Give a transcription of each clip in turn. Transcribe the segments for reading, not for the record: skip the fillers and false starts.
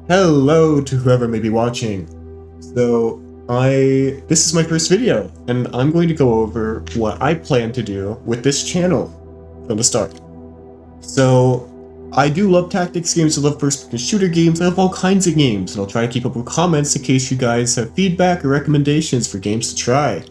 Hello to whoever may be watching. This is my first video, and I'm going to go over what I plan to do with this channel from the start. So, I do love tactics games, I love first-person shooter games, I love all kinds of games, and I'll try to keep up with comments in case you guys have feedback or recommendations for games to try.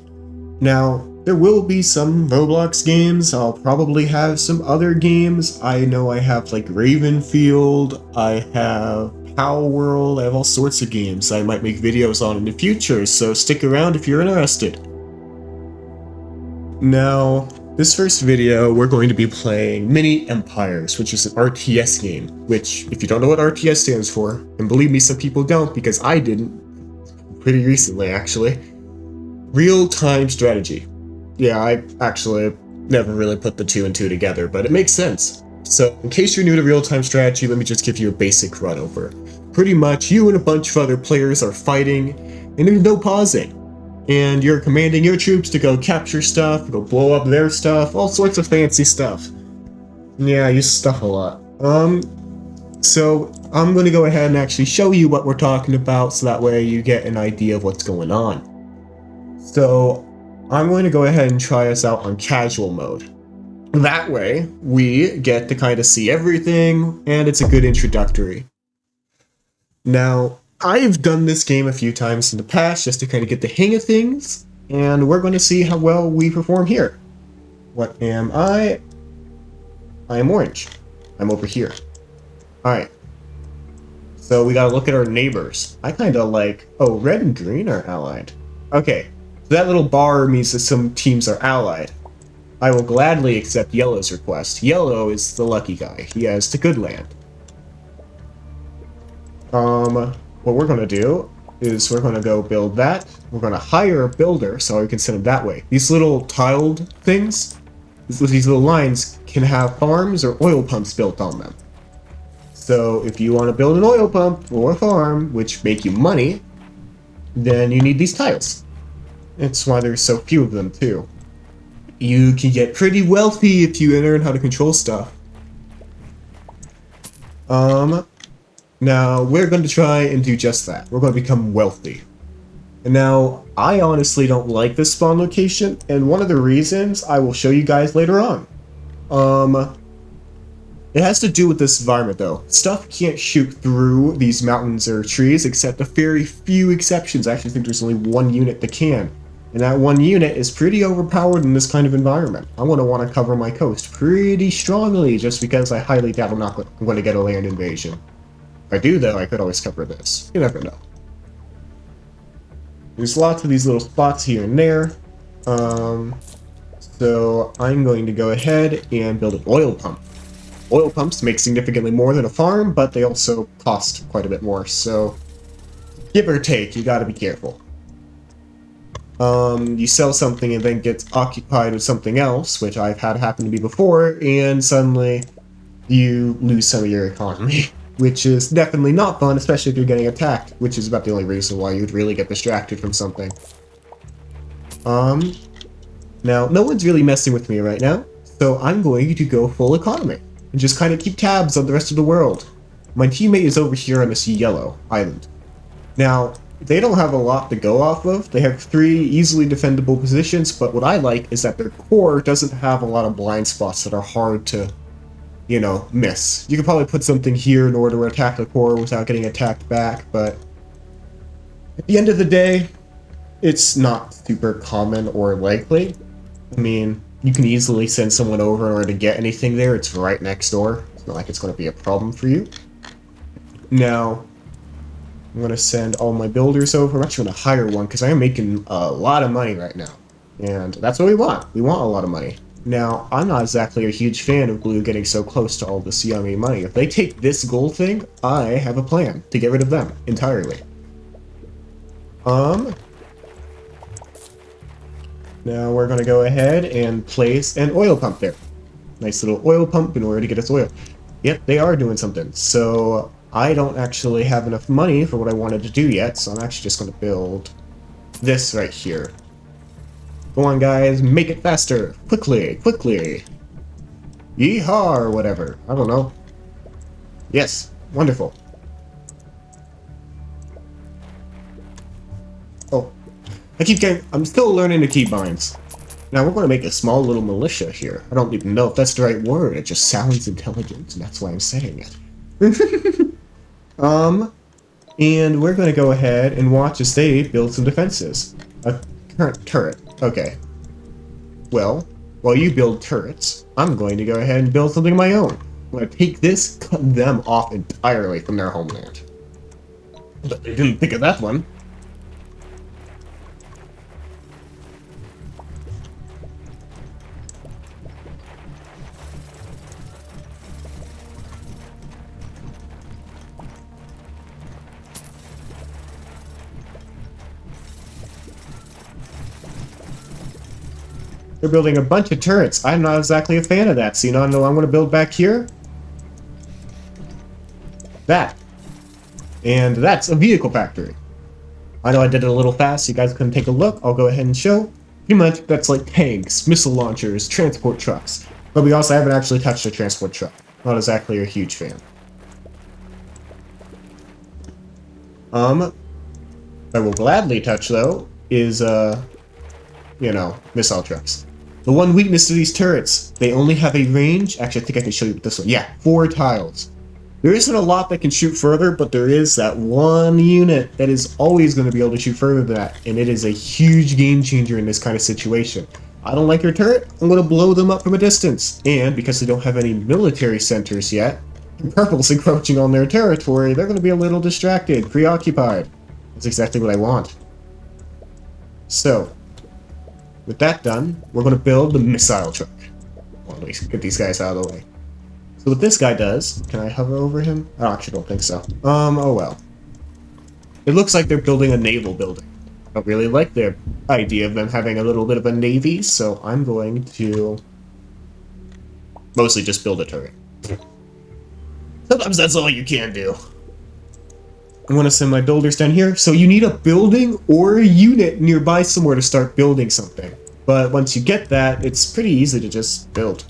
Now, there will be some Roblox games, I'll probably have some other games. I know I have like Ravenfield, I have Power World, I have all sorts of games I might make videos on in the future, so stick around if you're interested. Now, this first video we're going to be playing Mini Empires, which is an RTS game, which, if you don't know what RTS stands for, and believe me, some people don't because I didn't pretty recently actually, real-time strategy. Yeah, I actually never really put the two and two together, but it makes sense. So, in case you're new to real-time strategy, let me just give you a basic run-over. Pretty much, you and a bunch of other players are fighting, and there's no pausing. And you're commanding your troops to go capture stuff, go blow up their stuff, all sorts of fancy stuff. Yeah, I use stuff a lot. So I'm going to go ahead and actually show you what we're talking about, so that way you get an idea of what's going on. So, I'm going to go ahead and try us out on casual mode. That way, we get to kind of see everything, and it's a good introductory. Now, I've done this game a few times in the past just to kind of get the hang of things, and we're going to see how well we perform here. What am I? I am orange. I'm over here. Alright. So we gotta look at our neighbors. I kind of like... Oh, red and green are allied. Okay. That little bar means that some teams are allied. I will gladly accept Yellow's request. Yellow is the lucky guy. He has the good land. What we're gonna do is we're gonna go build that. We're gonna hire a builder so we can send him that way. These little tiled things, these little lines can have farms or oil pumps built on them. So if you want to build an oil pump or a farm, which make you money, then you need these tiles. That's why there's so few of them, too. You can get pretty wealthy if you learn how to control stuff. Now, we're going to try and do just that. We're going to become wealthy. And now, I honestly don't like this spawn location, and one of the reasons I will show you guys later on. It has to do with this environment, though. Stuff can't shoot through these mountains or trees, except a very few exceptions. I actually think there's only one unit that can. And that one unit is pretty overpowered in this kind of environment. I'm going to want to cover my coast pretty strongly, just because I highly doubt I'm going to get a land invasion. If I do, though, I could always cover this. You never know. There's lots of these little spots here and there. So I'm going to go ahead and build an oil pump. Oil pumps make significantly more than a farm, but they also cost quite a bit more, so give or take, you gotta be careful. You sell something and then get occupied with something else, which I've had happen to me before, and suddenly you lose some of your economy, which is definitely not fun, especially if you're getting attacked, which is about the only reason why you'd really get distracted from something. Now, no one's really messing with me right now, so I'm going to go full economy and just kind of keep tabs on the rest of the world. My teammate is over here on this yellow island. Now, they don't have a lot to go off of. They have 3 easily defendable positions, but what I like is that their core doesn't have a lot of blind spots that are hard to, you know, miss. You could probably put something here in order to attack the core without getting attacked back, but at the end of the day, it's not super common or likely. I mean, you can easily send someone over in order to get anything there. It's right next door. It's not like it's going to be a problem for you. Now, I'm going to send all my builders over. I'm actually going to hire one because I am making a lot of money right now. And that's what we want. We want a lot of money. Now, I'm not exactly a huge fan of Glue getting so close to all this yummy money. If they take this gold thing, I have a plan to get rid of them entirely. Now we're going to go ahead and place an oil pump there. Nice little oil pump in order to get us oil. Yep, they are doing something. So I don't actually have enough money for what I wanted to do yet, so I'm actually just going to build this right here. Go on, guys, make it faster. Quickly, quickly. Yeehaw, or whatever. I don't know. Yes, wonderful. Oh, I'm still learning to keep mines. Now we're going to make a small little militia here. I don't even know if that's the right word. It just sounds intelligent, and that's why I'm saying it. And we're going to go ahead and watch as they build some defenses. A current turret. Okay. Well, while you build turrets, I'm going to go ahead and build something of my own. I'm going to take this, cut them off entirely from their homeland. But they didn't think of that one. They're building a bunch of turrets. I'm not exactly a fan of that, so you know what I'm going to build back here? That. And that's a vehicle factory. I know I did it a little fast, so you guys couldn't take a look. I'll go ahead and show. Pretty much, that's like tanks, missile launchers, transport trucks. But we also haven't actually touched a transport truck. Not exactly a huge fan. I will gladly touch, though, is, missile trucks. The one weakness to these turrets, they only have a range. Actually, I think I can show you with this one. Yeah, 4 tiles. There isn't a lot that can shoot further, but there is that one unit that is always going to be able to shoot further than that, and it is a huge game changer in this kind of situation. I don't like your turret, I'm going to blow them up from a distance. And because they don't have any military centers yet, and Purple's encroaching on their territory, they're going to be a little distracted, preoccupied. That's exactly what I want. So, with that done, we're going to build the missile truck. Well, at least get these guys out of the way. So what this guy does, can I hover over him? I actually don't think so. Oh well. It looks like they're building a naval building. I don't really like their idea of them having a little bit of a navy, so I'm going to mostly just build a turret. Sometimes that's all you can do. I'm going to send my builders down here. So you need a building or a unit nearby somewhere to start building something. But once you get that, it's pretty easy to just build.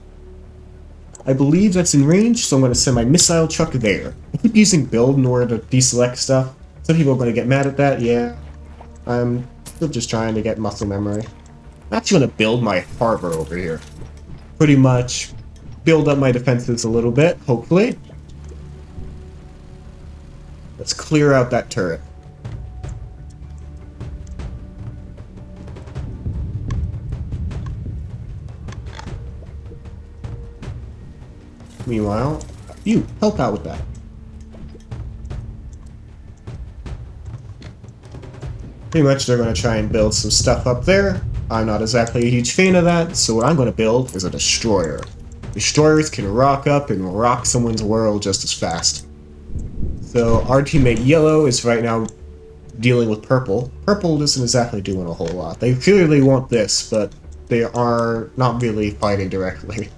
I believe that's in range, so I'm going to send my missile truck there. I keep using build in order to deselect stuff. Some people are going to get mad at that, yeah. I'm still just trying to get muscle memory. I'm actually going to build my harbor over here. Pretty much build up my defenses a little bit, hopefully. Let's clear out that turret. Meanwhile, you help out with that. Pretty much they're going to try and build some stuff up there. I'm not exactly a huge fan of that, so what I'm going to build is a destroyer. Destroyers can rock up and rock someone's world just as fast. So our teammate Yellow is right now dealing with Purple. Purple isn't exactly doing a whole lot. They clearly want this, but they are not really fighting directly.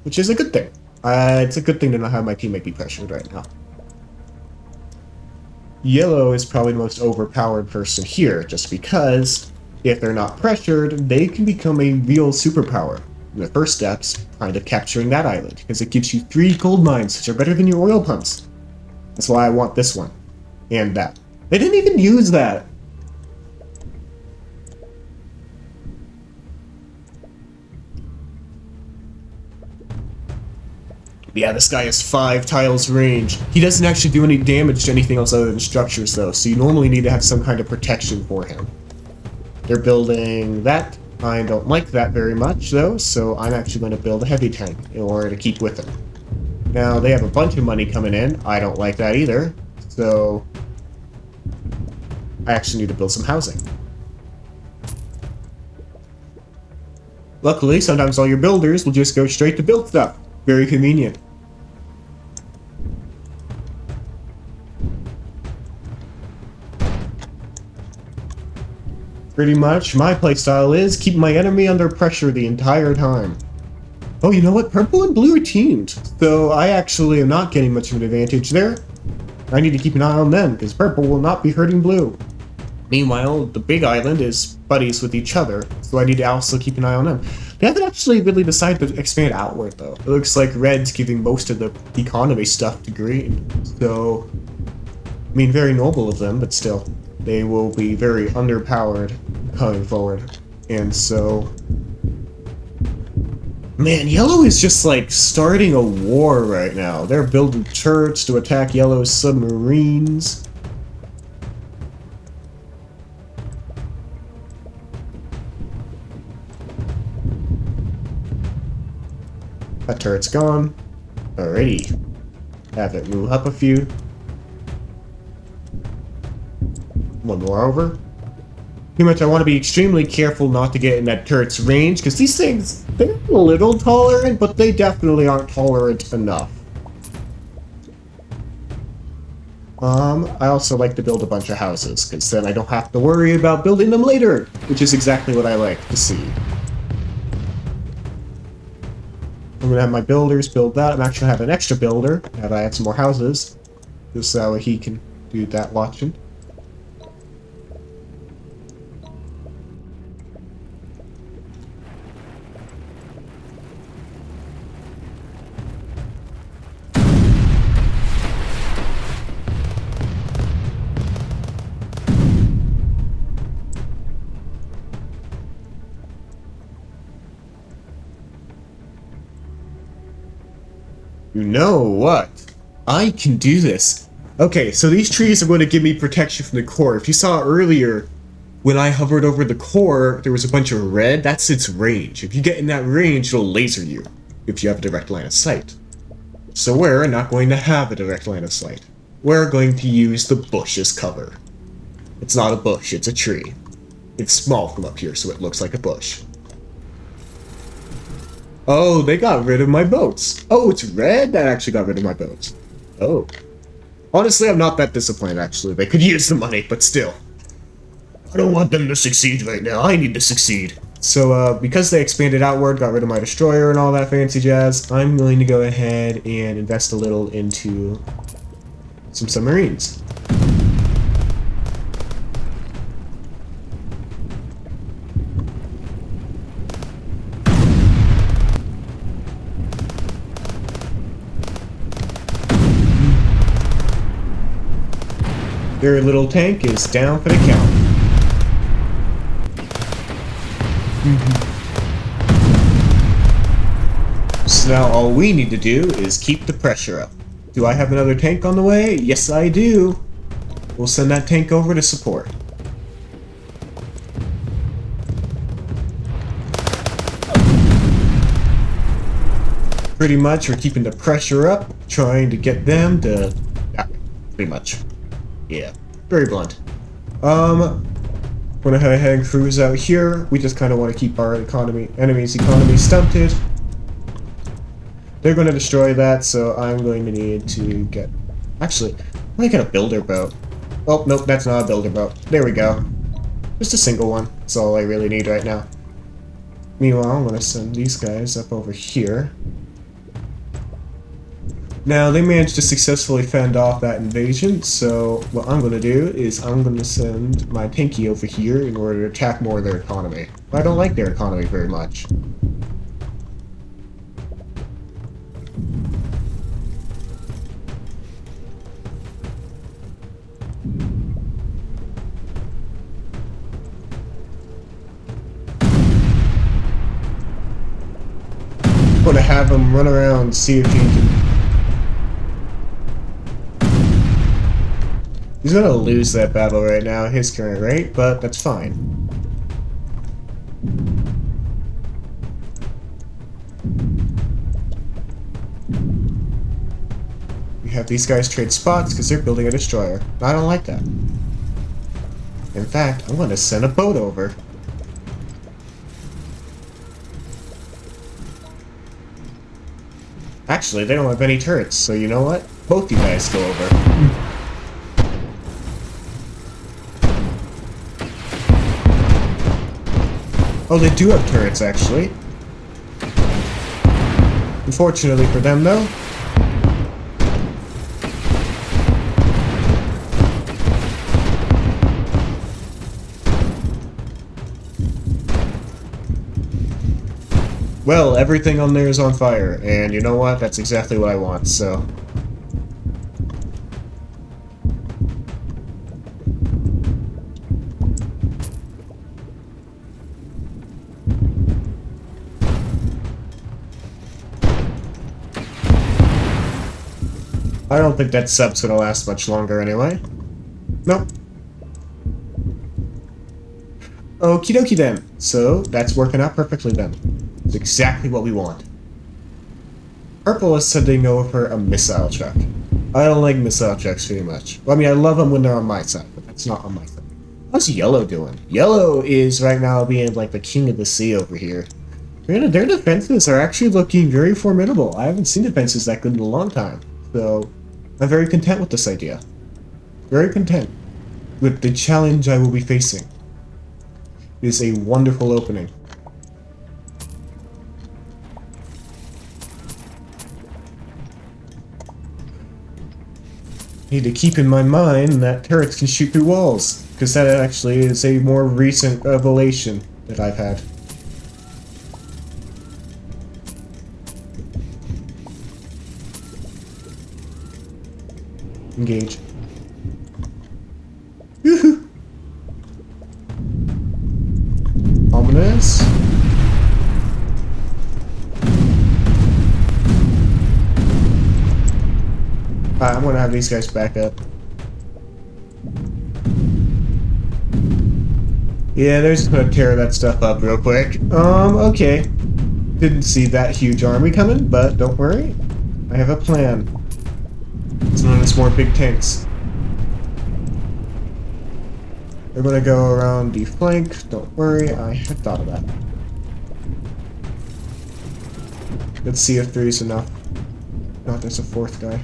Which is a good thing. It's a good thing to not have my teammate be pressured right now. Yellow is probably the most overpowered person here, just because if they're not pressured, they can become a real superpower. And the first step's kind of capturing that island, because it gives you 3 gold mines, which are better than your oil pumps. That's why I want this one. And that. They didn't even use that! Yeah, this guy has 5 tiles range. He doesn't actually do any damage to anything else other than structures, though, so you normally need to have some kind of protection for him. They're building that. I don't like that very much, though, so I'm actually going to build a heavy tank in order to keep with him. Now, they have a bunch of money coming in. I don't like that either, so I actually need to build some housing. Luckily, sometimes all your builders will just go straight to build stuff. Very convenient. Pretty much, my playstyle is keep my enemy under pressure the entire time. Oh, you know what? Purple and blue are teamed, so I actually am not getting much of an advantage there. I need to keep an eye on them, because purple will not be hurting blue. Meanwhile, the big island is buddies with each other, so I need to also keep an eye on them. They haven't actually really decided to expand outward, though. It looks like red's giving most of the economy stuff to green, so I mean, very noble of them, but still. they will be very underpowered coming forward. And so... Man, Yellow is just like starting a war right now. They're building turrets to attack Yellow's submarines. That turret's gone. Alrighty. Have it move up a few. One more over. Pretty much I want to be extremely careful not to get in that turret's range, because these things, they're a little tolerant, but they definitely aren't tolerant enough. I also like to build a bunch of houses, because then I don't have to worry about building them later, which is exactly what I like to see. I'm gonna have my builders build that. I'm actually gonna have an extra builder, now that I have some more houses, just so he can do that watching. You know what? I can do this. Okay, so these trees are going to give me protection from the core. If you saw earlier, when I hovered over the core, there was a bunch of red. That's its range. If you get in that range, it'll laser you, if you have a direct line of sight. So we're not going to have a direct line of sight. We're going to use the bush as cover. It's not a bush, it's a tree. It's small from up here, so it looks like a bush. Oh, they got rid of my boats. Oh, it's red? That actually got rid of my boats. Oh. Honestly, I'm not that disappointed, actually. They could use the money, but still. I don't want them to succeed right now. I need to succeed. So, because they expanded outward, got rid of my destroyer and all that fancy jazz, I'm going to go ahead and invest a little into some submarines. Their little tank is down for the count. So now all we need to do is keep the pressure up. Do I have another tank on the way? Yes, I do. We'll send that tank over to support. Pretty much, we're keeping the pressure up, trying to get them to... Yeah, pretty much. Yeah, very blunt. Gonna go ahead and cruise out here. We just kind of want to keep our enemy's economy stunted. They're going to destroy that, so I'm going to need to get... Actually, I'm going to get a builder boat. Oh, nope, that's not a builder boat. There we go. Just a single one. That's all I really need right now. Meanwhile, I'm going to send these guys up over here. Now, they managed to successfully fend off that invasion, so what I'm going to do is I'm going to send my tanky over here in order to attack more of their economy. But I don't like their economy very much. I'm going to have him run around and see if he can... He's gonna lose that battle right now at his current rate, but that's fine. We have these guys trade spots because they're building a destroyer. I don't like that. In fact, I'm gonna send a boat over. Actually, they don't have any turrets, so you know what? Both you guys go over. Oh, they do have turrets, actually. Unfortunately for them, though. Well, everything on there is on fire, and you know what? That's exactly what I want, so... I don't think that sub's gonna last much longer anyway. Nope. Okie dokie then. So, that's working out perfectly then. It's exactly what we want. Purple is sending over a missile truck. I don't like missile trucks very much. Well, I mean, I love them when they're on my side, but that's not on my side. How's Yellow doing? Yellow is right now being like the king of the sea over here. Their defenses are actually looking very formidable. I haven't seen defenses that good in a long time. So, I'm very content with this idea. Very content with the challenge I will be facing. It is a wonderful opening. Need to keep in my mind that turrets can shoot through walls, because that actually is a more recent revelation that I've had. Engage. Woohoo! Ominous. Alright, I'm gonna have these guys back up. Yeah, they're just gonna tear that stuff up real quick. Okay. Didn't see that huge army coming, but don't worry. I have a plan. It's known as more big tanks. They're gonna go around the flank. Don't worry, I had thought of that. Let's see if there's enough. No, there's a fourth guy.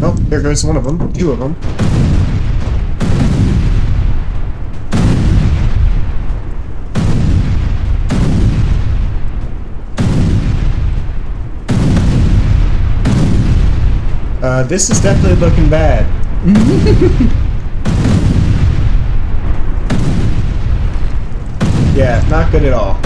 Oh, there goes one of them. Two of them. This is definitely looking bad. Yeah, not good at all.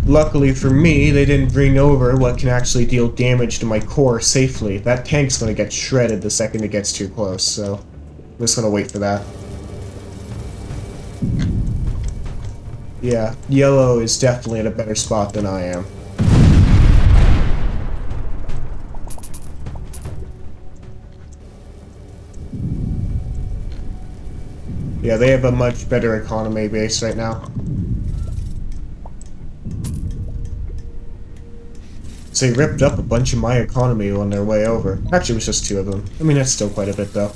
Luckily for me, they didn't bring over what can actually deal damage to my core safely. That tank's gonna get shredded the second it gets too close, so I'm just gonna wait for that. Yeah, Yellow is definitely in a better spot than I am. Yeah, they have a much better economy base right now. So they ripped up a bunch of my economy on their way over. Actually, it was just two of them. I mean, that's still quite a bit, though.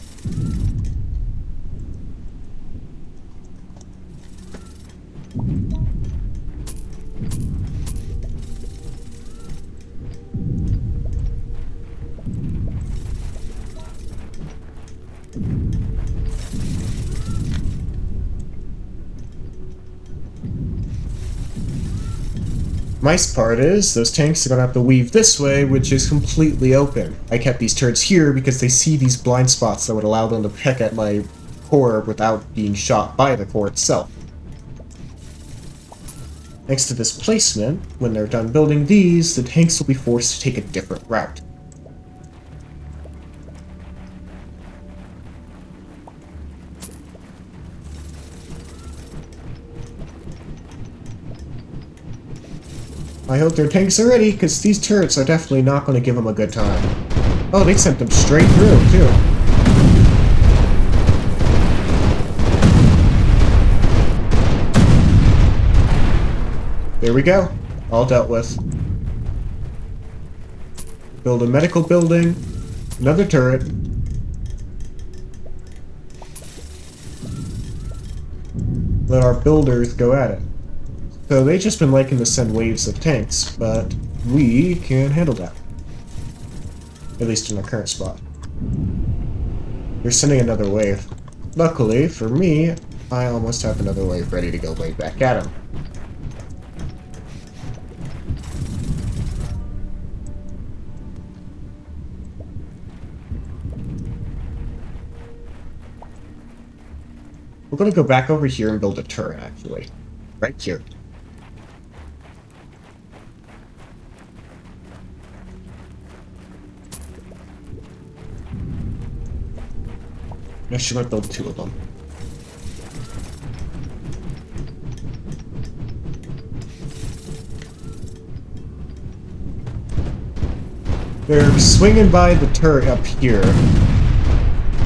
Nice part is, those tanks are gonna have to weave this way, which is completely open. I kept these turrets here because they see these blind spots that would allow them to peck at my core without being shot by the core itself. Thanks to this placement, when they're done building these, the tanks will be forced to take a different route. I hope their tanks are ready, because these turrets are definitely not going to give them a good time. Oh, they sent them straight through, too. There we go. All dealt with. Build a medical building. Another turret. Let our builders go at it. So they've just been liking to send waves of tanks, but we can handle that. At least in our current spot. They're sending another wave. Luckily, for me, I almost have another wave ready to go right back at them. We're going to go back over here and build a turret, actually. Right here. Actually, I'm gonna build 2 of them. They're swinging by the turret up here.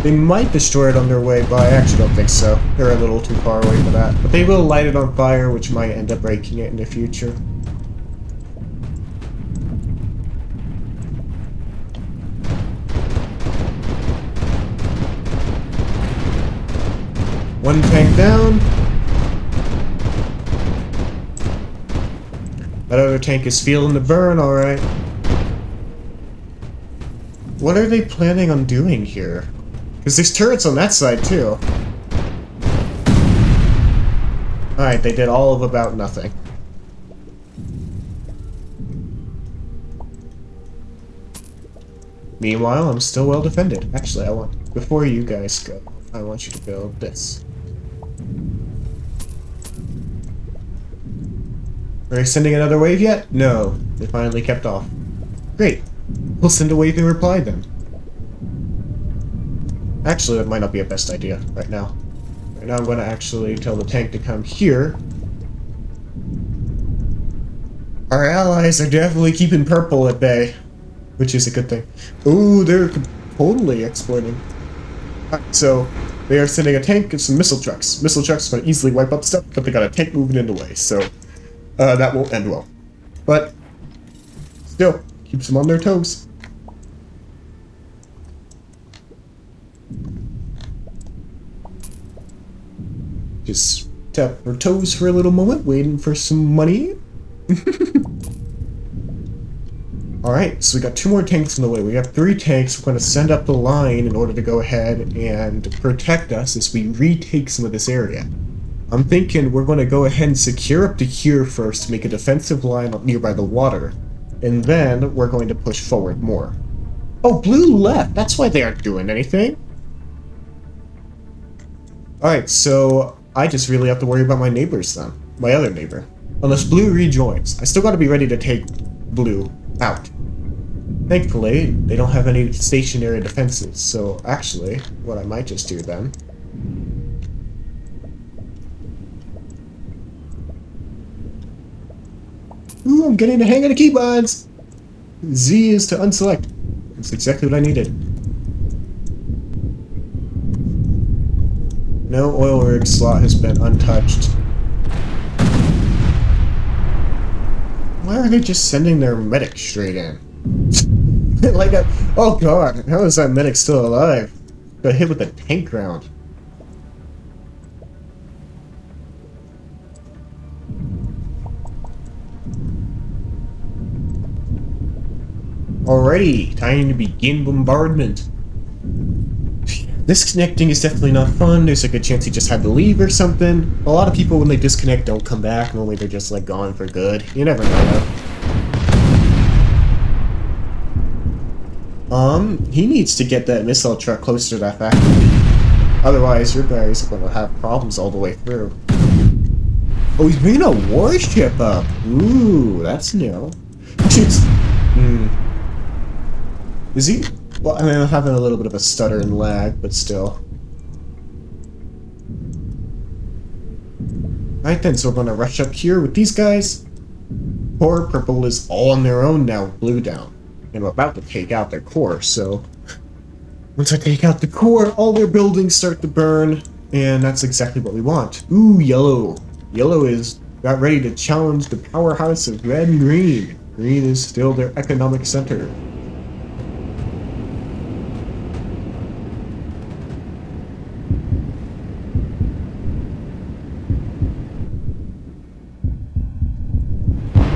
They might destroy it on their way, but I actually don't think so. They're a little too far away for that. But they will light it on fire, which might end up breaking it in the future. One tank down. That other tank is feeling the burn, alright. What are they planning on doing here? Because there's turrets on that side, too. Alright, they did all of about nothing. Meanwhile, I'm still well defended. Actually, before you guys go, I want you to build this. Are they sending another wave yet? No, they finally kept off. Great. We'll send a wave in reply then. Actually, that might not be a best idea right now. Right now I'm going to actually tell the tank to come here. Our allies are definitely keeping purple at bay, which is a good thing. Ooh, they're totally exploiting. So, they are sending a tank and some missile trucks. Missile trucks are going to easily wipe up stuff, but they got a tank moving in the way, so that won't end well. But, still, keeps them on their toes. Just tap our toes for a little moment, waiting for some money. Alright, so we got 2 more tanks in the way. We have 3 tanks. We're going to send up the line in order to go ahead and protect us as we retake some of this area. I'm thinking we're going to go ahead and secure up to here first to make a defensive line up nearby the water. And then we're going to push forward more. Oh, blue left! That's why they aren't doing anything! Alright, so I just really have to worry about my neighbors then. My other neighbor. Unless blue rejoins. I still gotta be ready to take blue out. Thankfully, they don't have any stationary defenses, so actually, what I might just do then... Ooh, I'm getting the hang of the keybinds! Z is to unselect. That's exactly what I needed. No oil rig slot has been untouched. Why are they just sending their medic straight in? Like a... Oh god, how is that medic still alive? Got hit with a tank round. Alrighty, time to begin bombardment. Disconnecting is definitely not fun. There's a good chance he just had to leave or something. A lot of people, when they disconnect, don't come back. Normally they're just like gone for good. You never know. He needs to get that missile truck closer to that factory. Otherwise, your guys are going to have problems all the way through. Oh, he's bringing a warship up. Ooh, that's new. Is he? Well, I mean, I'm having a little bit of a stutter and lag, but still. Alright then, so we're gonna rush up here with these guys. Poor purple is all on their own now, blue down. And we're about to take out their core, so... Once I take out the core, all their buildings start to burn, and that's exactly what we want. Ooh, yellow. Yellow is got ready to challenge the powerhouse of red and green. Green is still their economic center.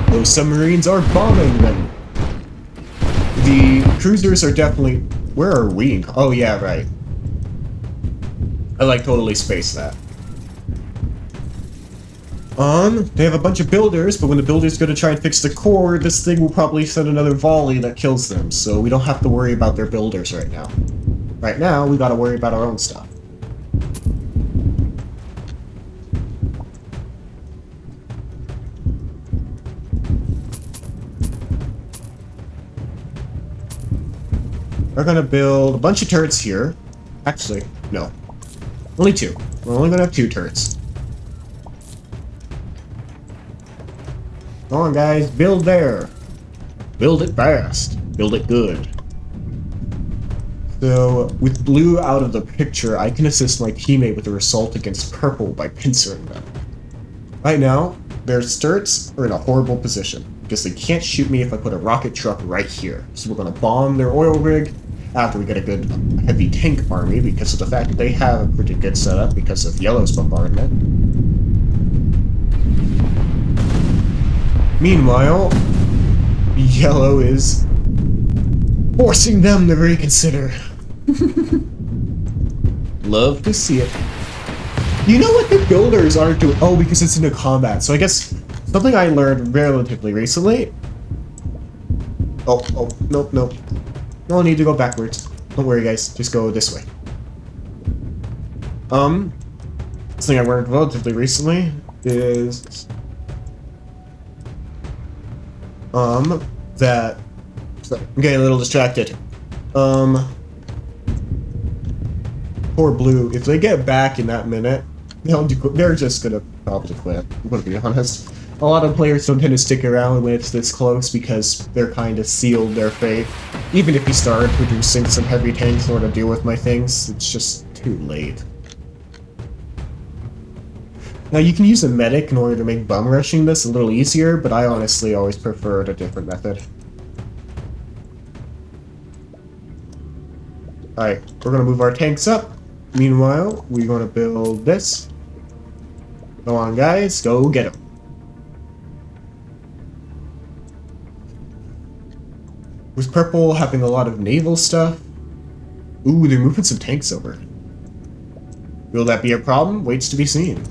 Those submarines are bombing them. The cruisers are definitely... Where are we? Oh yeah, right. I like totally spaced that. They have a bunch of builders, but when the builders go to try and fix the core, this thing will probably send another volley that kills them, so we don't have to worry about their builders right now. Right now, we gotta worry about our own stuff. We're gonna build a bunch of turrets here. Actually, no. Only two. We're only gonna have two turrets. Come on, guys, build there. Build it fast. Build it good. So, with blue out of the picture, I can assist my teammate with the assault against purple by pincering them. Right now, their turrets are in a horrible position, because they can't shoot me if I put a rocket truck right here. So we're gonna bomb their oil rig after we get a good heavy tank army, because of the fact that they have a pretty good setup because of yellow's bombardment. Meanwhile, yellow is forcing them to reconsider. Love to see it. You know what the builders aren't doing? Oh, because it's into combat. So I guess something I learned relatively recently. Oh, nope. No need to go backwards. Don't worry, guys. Just go this way. Something I learned relatively recently is that I'm getting a little distracted. Poor blue. If they get back in that minute, they're just gonna probably quit. I'm gonna be honest. A lot of players don't tend to stick around when it's this close because they're kind of sealed their fate. Even if you start producing some heavy tanks in order to deal with my things, it's just too late. Now you can use a medic in order to make bum rushing this a little easier, but I honestly always preferred a different method. Alright, we're gonna move our tanks up. Meanwhile, we're gonna build this. Go on, guys, go get them. With purple having a lot of naval stuff. Ooh, they're moving some tanks over. Will that be a problem? Waits to be seen.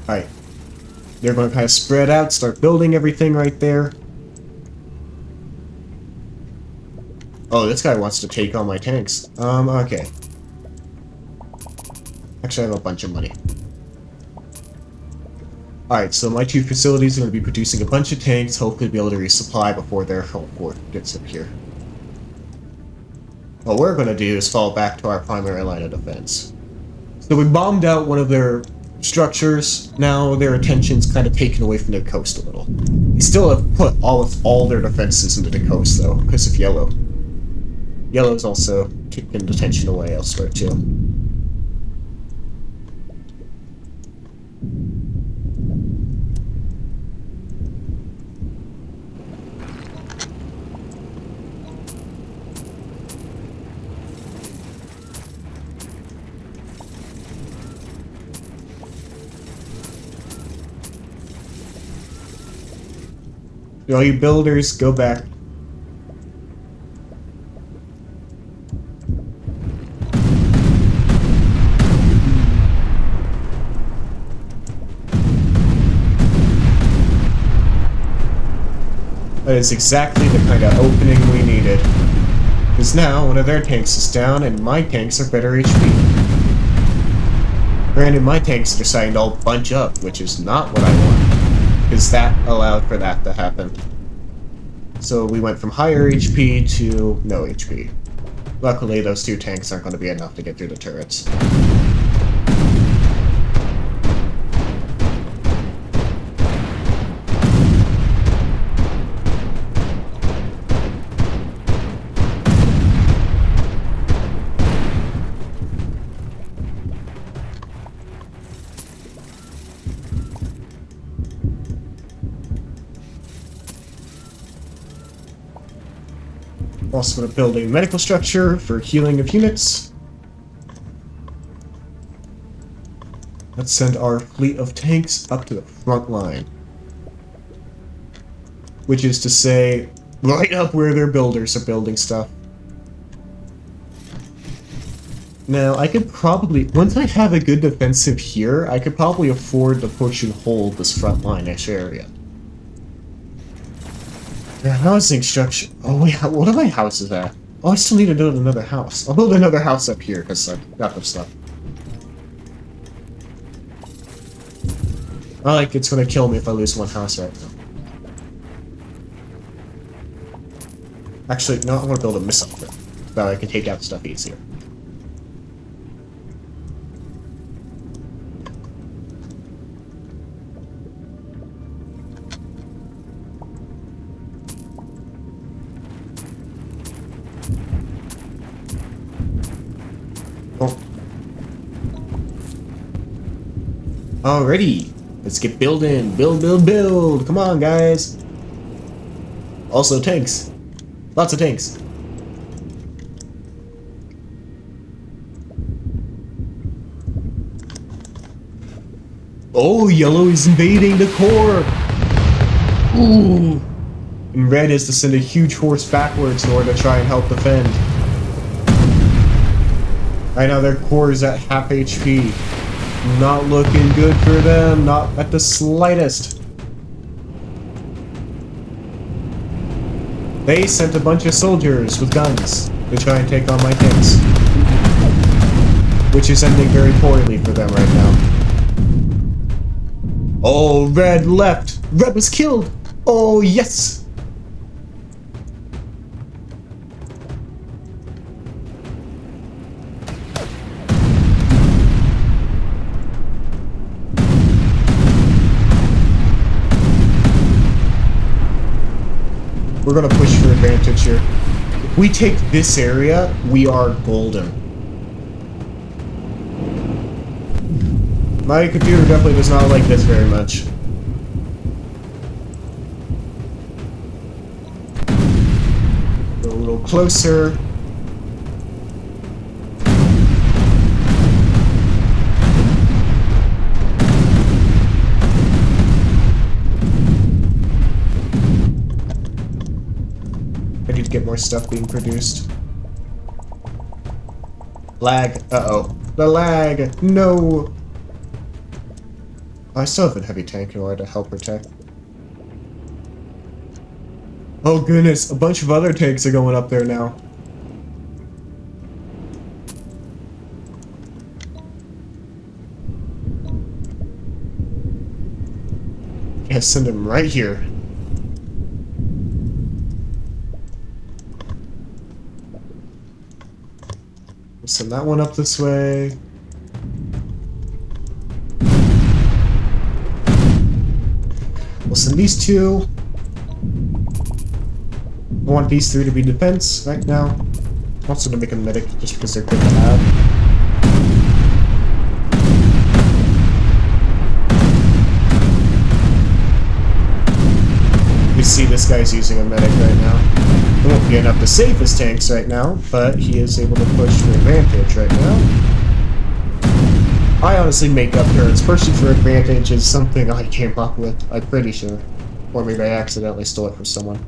Alright. They're going to kind of spread out, start building everything right there. Oh, this guy wants to take on my tanks. Okay. Actually, I have a bunch of money. Alright, so my two facilities are going to be producing a bunch of tanks, hopefully be able to resupply before their whole fort gets up here. What we're going to do is fall back to our primary line of defense. So we bombed out one of their structures. Now their attention's kind of taken away from their coast a little. They still have put all their defenses into the coast, though, because of yellow. Yellow's also taken attention away elsewhere, too. All you builders, go back. That is exactly the kind of opening we needed. Because now one of their tanks is down and my tanks are better HP. Granted, my tanks are deciding to all bunch up, which is not what I want. Because that allowed for that to happen. So we went from higher HP to no HP. Luckily, those two tanks aren't going to be enough to get through the turrets. Also going to build a medical structure for healing of units. Let's send our fleet of tanks up to the front line. Which is to say, right up where their builders are building stuff. Now, I could probably, once I have a good defensive here, I could probably afford to push and hold this front line-ish area. The housing structure. Oh wait, what are my houses at? Oh, I still need to build another house. I'll build another house up here because I got the stuff. I like it's gonna kill me if I lose one house right now. Actually, no, I want to build a missile thing. That way I can take out stuff easier. Oh. Alrighty. Let's get building. Build, build, build. Come on, guys. Also, tanks. Lots of tanks. Oh, yellow is invading the core. Ooh. And red is to send a huge force backwards in order to try and help defend. Right now their core is at half HP. Not looking good for them, not at the slightest. They sent a bunch of soldiers with guns to try and take on my tanks. Which is ending very poorly for them right now. Oh, red left! Red was killed! Oh, yes! We're gonna push for advantage here. If we take this area, we are golden. My computer definitely does not like this very much. Go a little closer. I need to get more stuff being produced. Lag. Uh-oh. The lag! No! I still have a heavy tank in order to help protect. Oh goodness, a bunch of other tanks are going up there now. Yeah, send them right here. We'll send that one up this way. We'll send these two. I want these three to be defense right now. Also to make a medic just because they're good to have. You see this guy's using a medic right now. It won't be enough to save his tanks right now, but he is able to push for advantage right now. I honestly make up turns. Pushing for advantage is something I came up with, I'm pretty sure. Or maybe I accidentally stole it from someone.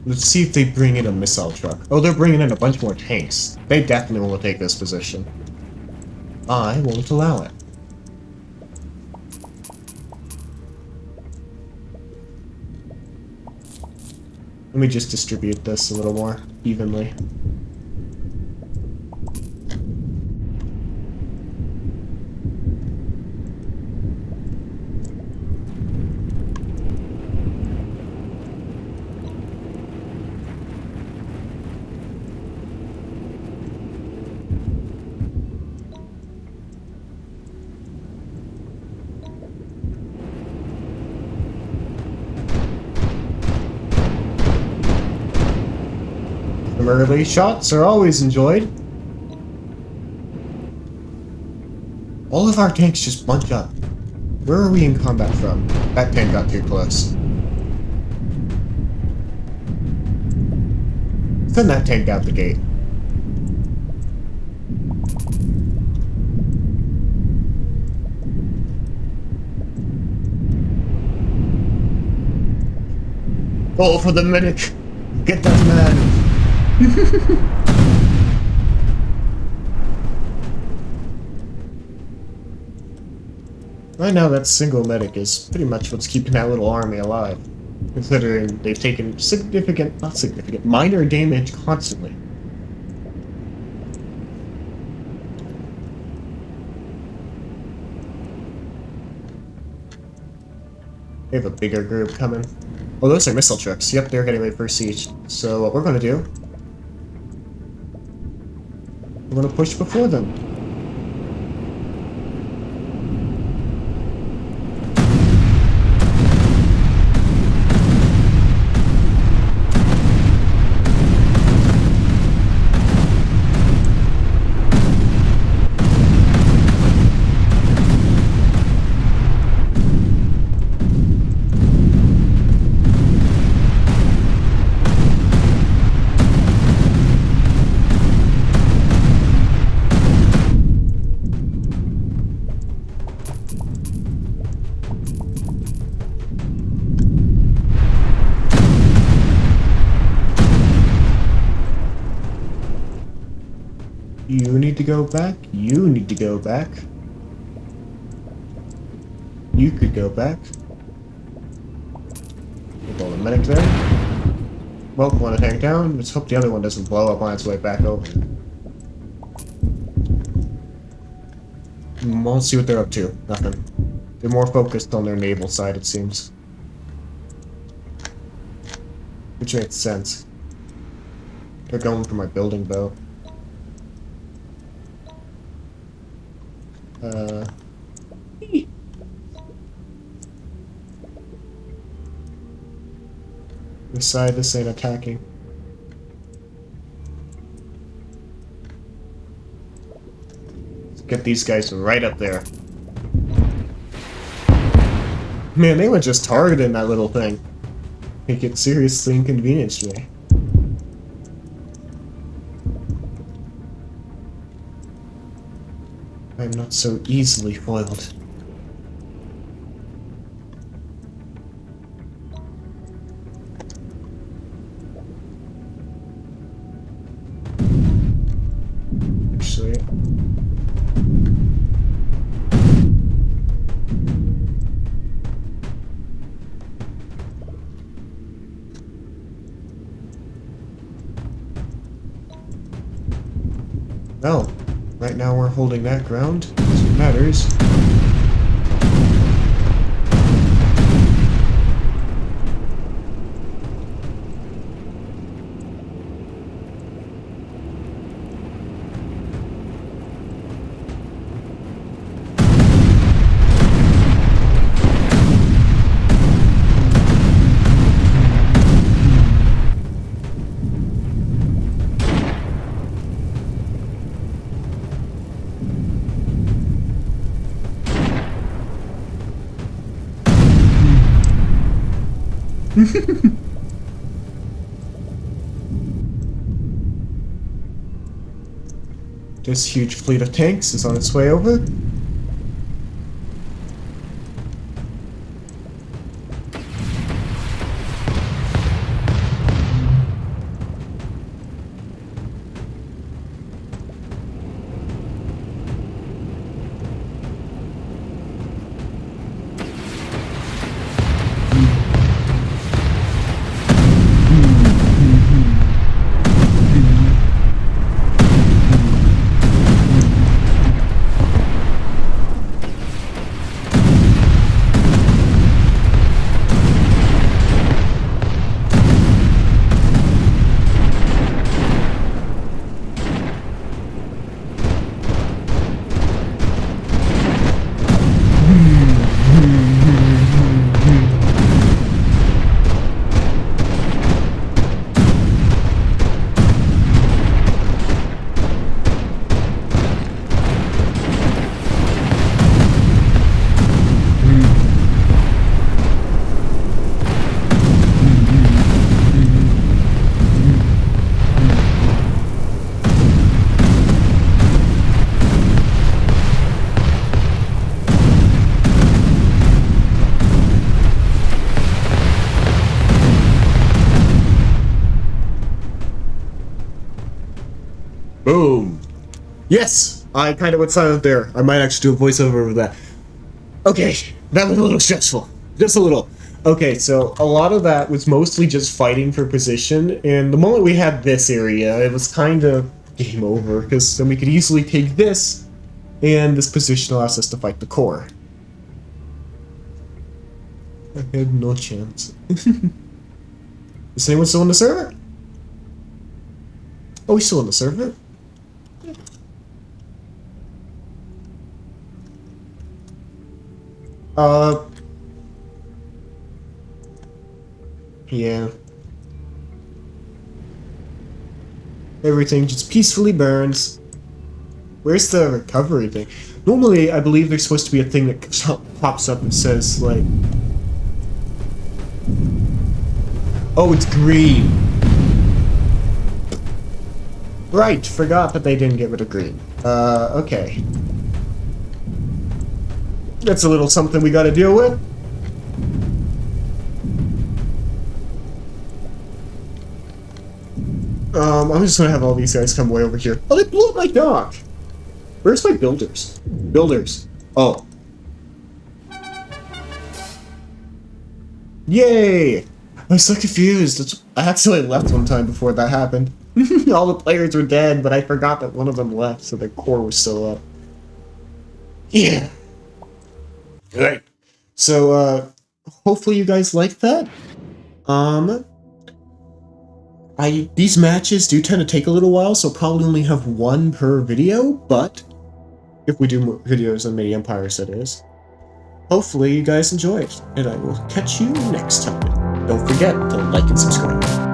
Let's see if they bring in a missile truck. Oh, they're bringing in a bunch more tanks. They definitely will take this position. I won't allow it. Let me just distribute this a little more evenly. early. Shots are always enjoyed. All of our tanks just bunch up. Where are we in combat from? That tank got too close. Send that tank out the gate. Roll for the medic! Get that man! Right now, that single medic is pretty much what's keeping that little army alive, considering they've taken minor damage constantly. They have a bigger group coming. Oh, those are missile trucks. Yep, they're getting ready for siege. So what we're gonna do, we're gonna push before them. You need to go back. You need to go back. You could go back. Put all the medic there. Well, one tank down. Let's hope the other one doesn't blow up on its way back over. We'll see what they're up to. Nothing. They're more focused on their naval side, it seems. Which makes sense. They're going for my building bow. Decide this ain't attacking. Let's get these guys right up there. Man, they were just targeting that little thing. Make it seriously inconvenienced me. I'm not so easily foiled. Actually, no. Right now we're holding that ground. That's what matters. This huge fleet of tanks is on its way over. Yes! I kind of went silent there. I might actually do a voiceover over that. Okay, that was a little stressful. Just a little. Okay, so a lot of that was mostly just fighting for position, and the moment we had this area, it was kind of game over, because then we could easily take this, and this position allows us to fight the core. I had no chance. Is anyone still on the server? Oh, he's still on the server? Yeah. Everything just peacefully burns. Where's the recovery thing? Normally, I believe there's supposed to be a thing that pops up and says, like... Oh, it's green. Right, forgot that they didn't get rid of green. Okay. That's a little something we gotta deal with. I'm just gonna have all these guys come way over here. Oh, they blew up my dock! Where's my builders? Builders. Oh. Yay! I was so confused. I actually left one time before that happened. All the players were dead, but I forgot that one of them left, so their core was still up. Yeah. Alright. So, hopefully you guys liked that. These matches do tend to take a little while, so probably only have one per video, but if we do more videos on Mini Empires, that is. Hopefully you guys enjoyed, and I will catch you next time. Don't forget to like and subscribe.